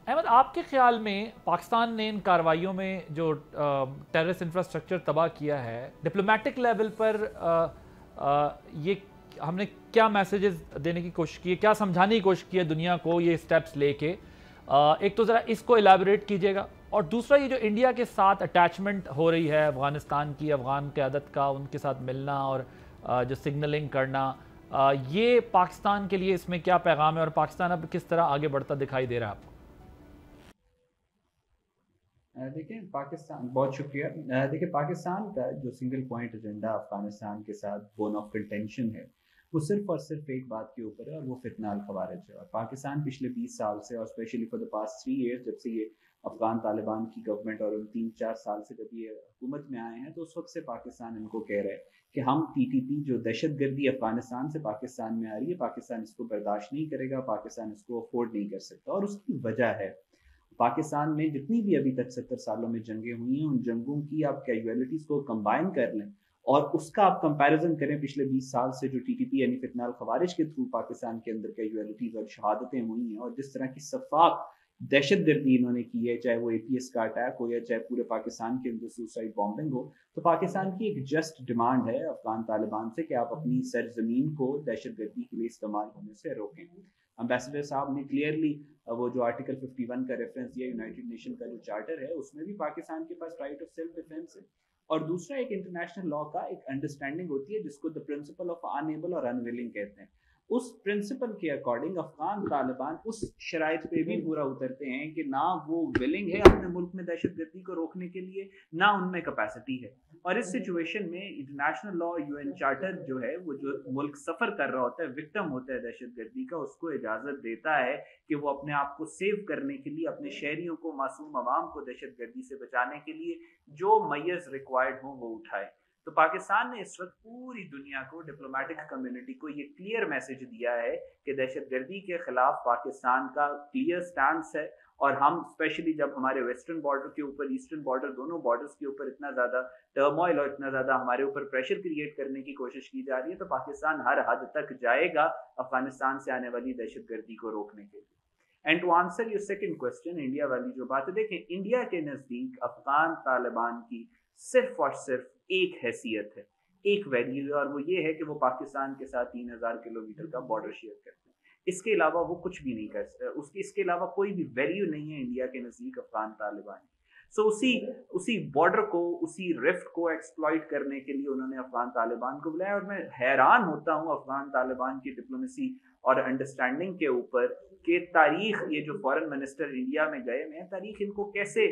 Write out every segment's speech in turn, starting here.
احمد، آپ کے خیال میں پاکستان نے ان کارروائیوں میں جو ٹیررسٹ انفراسٹرکچر تباہ کیا ہے، ڈپلومیٹک لیول پر یہ ہم نے کیا میسیجز دینے کی کوشش کی ہے، کیا سمجھانے کی کوشش کی ہے دنیا کو یہ سٹیپس لے کے؟ ایک تو ذرا اس کو ایلیبریٹ کیجیے گا، اور دوسرا یہ جو انڈیا کے ساتھ اٹیچمنٹ ہو رہی ہے افغانستان کی، افغان قیادت کا ان کے ساتھ ملنا اور جو سگنلنگ کرنا، یہ پاکستان کے لیے اس میں کیا پیغام ہے، اور پاکستان اب کس طرح آگے بڑھتا دکھائی دے رہا ہے آپ کو؟ دیکھیں پاکستان، بہت شکریہ۔ دیکھیں پاکستان کا جو سنگل پوائنٹ ایجنڈا افغانستان کے ساتھ بون آف کنٹینشن ہے، وہ صرف اور صرف ایک بات کے اوپر ہے، اور وہ فتنہ الخوارج ہے۔ اور پاکستان پچھلے 20 سال سے، اور specially for the past 3 years, جب سے یہ افغان طالبان کی گورنمنٹ، اور ان 3-4 سال سے جب یہ حکومت میں آئے ہیں، تو اس وقت سے پاکستان ان کو کہہ رہا ہے کہ ہم TTP جو دہشت گردی افغانستان سے پاکستان میں آ رہی ہے، پاکستان اس کو برداشت نہیں کرے گا، پاکستان اس کو افورڈ نہیں کر سکتا۔ اور اس کی وجہ ہے پاکستان میں جتنی بھی ابھی تک 70 سالوں میں جنگیں ہوئی ہیں، ان جنگوں کی آپ کیجویلٹیز کو کمبائن کر لیں اور اس کا آپ کمپیریزن کریں پچھلے 20 سال سے جو TTP یعنی فتنہ الخوارج کے تھرو پاکستان کے اندر کیجویلٹیز اور شہادتیں ہوئی ہیں، اور جس طرح کی شفاف دہشت گردی انہوں نے کی ہے، چاہے وہ APS کا اٹیک ہو یا چاہے پورے پاکستان کے اندر سوسائڈ بامبنگ ہو، تو پاکستان کی ایک جسٹ ڈیمانڈ ہے افغان طالبان سے کہ آپ اپنی سرزمین کو دہشت گردی کے لیے استعمال ہونے سے روکیں۔ امبیسڈر صاحب نے کلیئرلی وہ جو آرٹیکل 51 کا ریفرنس دیا، یونائٹڈ نیشن کا جو چارٹر ہے، اس میں بھی پاکستان کے پاس رائٹ آف سیلف ڈیفینس ہے۔ اور دوسرا ایک انٹرنیشنل لا کا ایک انڈرسٹینڈنگ ہوتی ہے جس کو دا پرنسپل آف انیبل اور انویلنگ کہتے ہیں۔ اس پرنسپل کے اکارڈنگ افغان طالبان اس شرائط پہ بھی پورا اترتے ہیں کہ نہ وہ ولنگ ہے اپنے ملک میں دہشت گردی کو روکنے کے لیے، نہ ان میں کیپیسٹی ہے۔ اور اس سچویشن میں انٹرنیشنل لا، UN چارٹر جو ہے، وہ جو ملک سفر کر رہا ہوتا ہے، وکٹم ہوتا ہے دہشت گردی کا، اس کو اجازت دیتا ہے کہ وہ اپنے آپ کو سیو کرنے کے لیے، اپنے شہریوں کو، معصوم عوام کو دہشت گردی سے بچانے کے لیے جو میئرز ریکوائرڈ ہوں وہ اٹھائے۔ تو پاکستان نے اس وقت پوری دنیا کو، ڈپلومیٹک کمیونٹی کو یہ کلیئر میسج دیا ہے کہ دہشت گردی کے خلاف پاکستان کا کلیئر سٹانس ہے، اور ہم اسپیشلی جب ہمارے ویسٹرن بارڈر کے اوپر، ایسٹرن بارڈر، دونوں بارڈرز کے اوپر اتنا زیادہ ٹرموائل اور اتنا زیادہ ہمارے اوپر پریشر کریٹ کرنے کی کوشش کی جا رہی ہے، تو پاکستان ہر حد تک جائے گا افغانستان سے آنے والی دہشت گردی کو روکنے کے لیے۔ And to answer your second question, India والی جو بات ہے، دیکھیں انڈیا کے نزدیک افغان طالبان کی صرف اور صرف ایک حیثیت ہے، ایک ویلیو ہے، اور وہ یہ ہے کہ وہ پاکستان کے ساتھ 3000 کلومیٹر کا بارڈر شیئر کرتے ہیں۔ اس کے علاوہ وہ کچھ بھی نہیں کر سکتے، اس کے علاوہ کوئی بھی ویلیو نہیں ہے انڈیا کے نزدیک افغان طالبان کی۔ سو اسی بارڈر کو، اسی رفٹ کو ایکسپلائٹ کرنے کے لیے انہوں نے افغان طالبان کو بلایا۔ اور میں حیران ہوتا ہوں افغان طالبان کی ڈپلومیسی اور انڈرسٹینڈنگ کے اوپر کہ تاریخ، یہ جو فارن منسٹر انڈیا میں گئے ہیں، تاریخ ان کو کیسے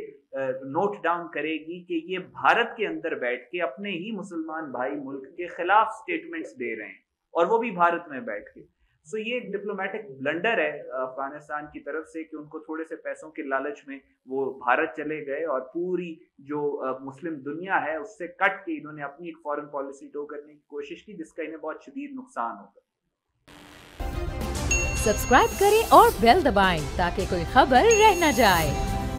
نوٹ ڈاؤن کرے گی کہ یہ بھارت کے اندر بیٹھ کے اپنے ہی مسلمان بھائی ملک کے خلاف سٹیٹمنٹس دے رہے ہیں، اور وہ بھی بھارت میں بیٹھ کے۔ سو یہ ایک ڈپلومیٹک بلنڈر ہے افغانستان کی طرف سے کہ ان کو تھوڑے سے پیسوں کے لالچ میں وہ بھارت چلے گئے، اور پوری جو مسلم دنیا ہے اس سے کٹ کے انہوں نے اپنی ایک فارن پالیسی ٹو کرنے کی کوشش کی، جس کا انہیں بہت شدید نقصان ہوگا۔ سبسکرائب کریں اور بیل دبائیں تاکہ کوئی خبر رہ نہ جائے۔